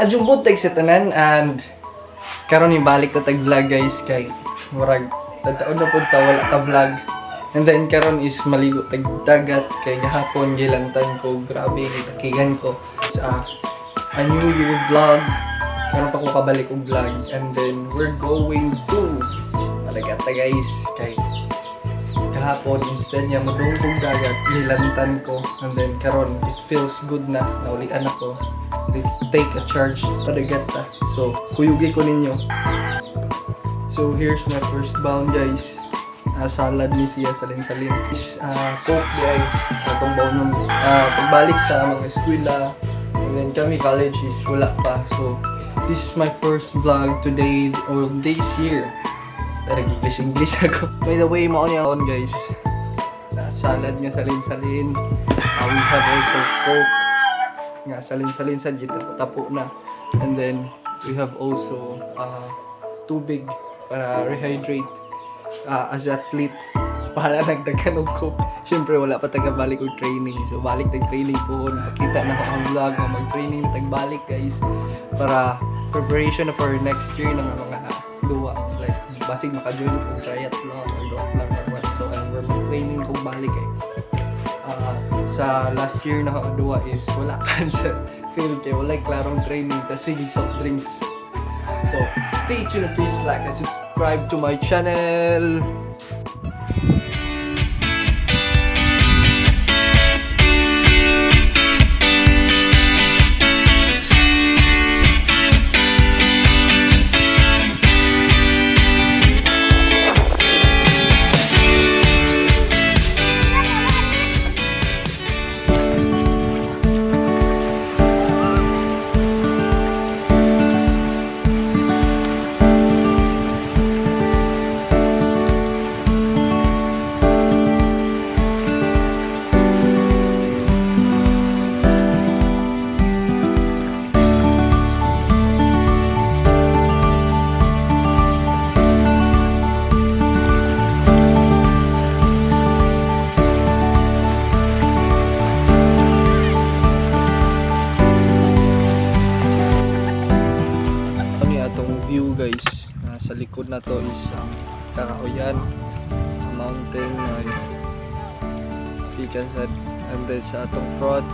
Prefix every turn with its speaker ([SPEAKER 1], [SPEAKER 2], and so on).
[SPEAKER 1] Najumbot tag sa tanan and karon ni balik ta tag vlog guys kay murag tataon na pud ta wala ka vlog. And then karon is maligo tag dagat kay gahapon gilantan ko, grabe gitakigan ko sa a new year vlog. Karon pa ko kabalik og vlog and then we're going to Malagata guys kay kahapon instead niya madungkog dagat gilantan ko and then karon it feels good na naulian ako. Let's take a charge Malagata. So kuyugi ko ninyo. So here's my first bound guys. Salad ni siya salin-salin. Coke di ay atong baon ng pagbalik sa mga eskwela. And then kami college is wala pa. So this is my first vlog today or this year. Tara English ako. By the way, mao niya on guys. Salad nga salin-salin. We have also Coke nga salin-salin sa gita tapo na. And then we have also tubig para rehydrate. As athlete, pahala nagdagan og Coke. Siyempre wala pa taga-balik og training. So balik tag-training po. Pakita na ko ang vlog nga mag-training tag-balik guys. Para preparation for next year ng mga duwa. Like basig maka-join ko triathlon or duathlon or what. So we're mag-training kung balik eh. Sa last year na duwa is wala kan sa field kay wala klarong training tas sige soft drinks. So stay tuned, please like and subscribe to my channel. View guys, sa likod na to is Karaoyan mountain Picansat, and then sa atong front